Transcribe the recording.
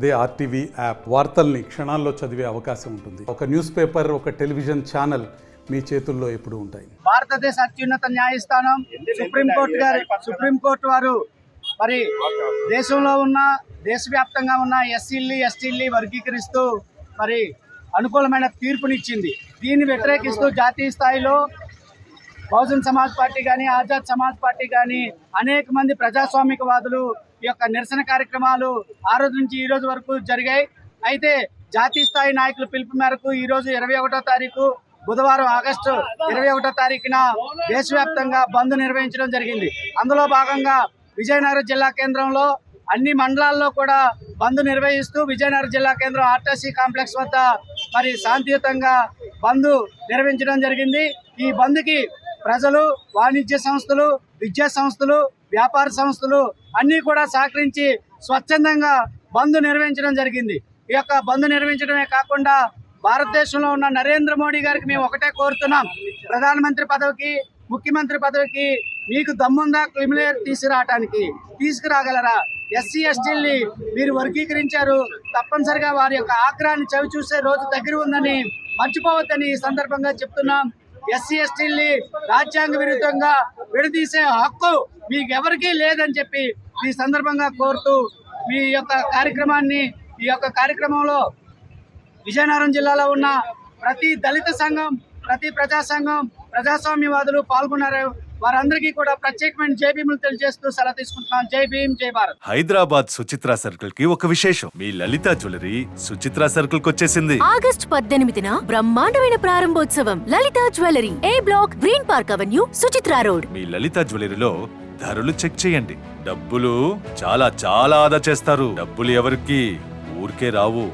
అదే RTV app వార్తల్ని క్షణాల్లో చదివే అవకాశం ఉంటుంది. ఒక న్యూస్ పేపర్, ఒక టెలివిజన్ ఛానల్ మీ చేతుల్లో ఎప్పుడు ఉంటాయి. భారతదేశ అత్యున్నత న్యాయస్థానం సుప్రీంకోర్టు వారు మరి దేశంలో ఉన్న దేశవ్యాప్తంగా ఉన్న ఎస్సీల్ని ఎస్టీల్ని వర్గీకరిస్తూ మరి అనుకూలమైన తీర్పునిచ్చింది. దీన్ని వ్యతిరేకిస్తూ జాతీయ స్థాయిలో బహుజన్ సమాజ్ పార్టీ కానీ, ఆజాద్ సమాజ్ పార్టీ కానీ అనేక మంది ప్రజాస్వామికవాదులు ఈ యొక్క నిరసన కార్యక్రమాలు ఆ రోజు నుంచి ఈ రోజు వరకు జరిగాయి. అయితే జాతీయ స్థాయి నాయకుల పిలుపు మేరకు ఈ రోజు 21వ తారీఖు బుధవారం ఆగస్టు 21వ తారీఖున దేశవ్యాప్తంగా బంద్ నిర్వహించడం జరిగింది. అందులో భాగంగా విజయనగరం జిల్లా కేంద్రంలో అన్ని మండలాల్లో కూడా బంద్ నిర్వహిస్తూ విజయనగరం జిల్లా కేంద్రం ఆర్టీసీ కాంప్లెక్స్ వద్ద మరి శాంతియుతంగా బంద్ నిర్వహించడం జరిగింది. ఈ బంద్కి ప్రజలు, వాణిజ్య సంస్థలు, విద్యా సంస్థలు, వ్యాపార సంస్థలు అన్నీ కూడా సహకరించి స్వచ్ఛందంగా బంద్ నిర్వహించడం జరిగింది. ఈ యొక్క బంద్ నిర్వహించడమే కాకుండా భారతదేశంలో ఉన్న నరేంద్ర మోడీ గారికి మేము ఒకటే కోరుతున్నాం, ప్రధానమంత్రి పదవికి, ముఖ్యమంత్రి పదవికి మీకు దమ్ముందా క్రిమినల్ తీసుకురాగలరా? ఎస్సీ ఎస్టీల్ని మీరు వర్గీకరించారు, తప్పనిసరిగా వారి యొక్క ఆగ్రహాన్ని చవి చూసే రోజు దగ్గర ఉందని మర్చిపోవద్దని ఈ సందర్భంగా చెప్తున్నాం. ఎస్సీ ఎస్టీల్ని రాజ్యాంగ విరుద్ధంగా విడదీసే హక్కు మీకెవరికీ లేదని చెప్పి ఈ సందర్భంగా కోరుతూ ఈ యొక్క కార్యక్రమంలో విజయనగరం జిల్లాలో ఉన్న ప్రతి దళిత సంఘం, ప్రతి ప్రజా సంఘం, ప్రజాస్వామ్యవాదులు పాల్గొన్నారు. వారందరికీ కూడా ప్రత్యేకమైన జై భీములు తెలియజేస్తూ సెలవు తీసుకుంటున్నాం. జై భీమ్, జై భారత్. హైదరాబాద్ సుచిత్ర సర్కిల్ కి ఒక విశేషం. మీ లలిత జ్యువెలరీ సుచిత్ర సర్కిల్ కి వచ్చేసింది. ఆగస్టు 18న బ్రహ్మాండమైన ప్రారంభోత్సవం. Lalitha jewellery, A block, green park avenue, Suchitra road. మీ లలిత జ్యువెలరీలో ధరలు చెక్ చేయండి. డబ్బులు చాలా చాలా ఆదా చేస్తారు. డబ్బులు ఎవరికి ఊరికే రావు.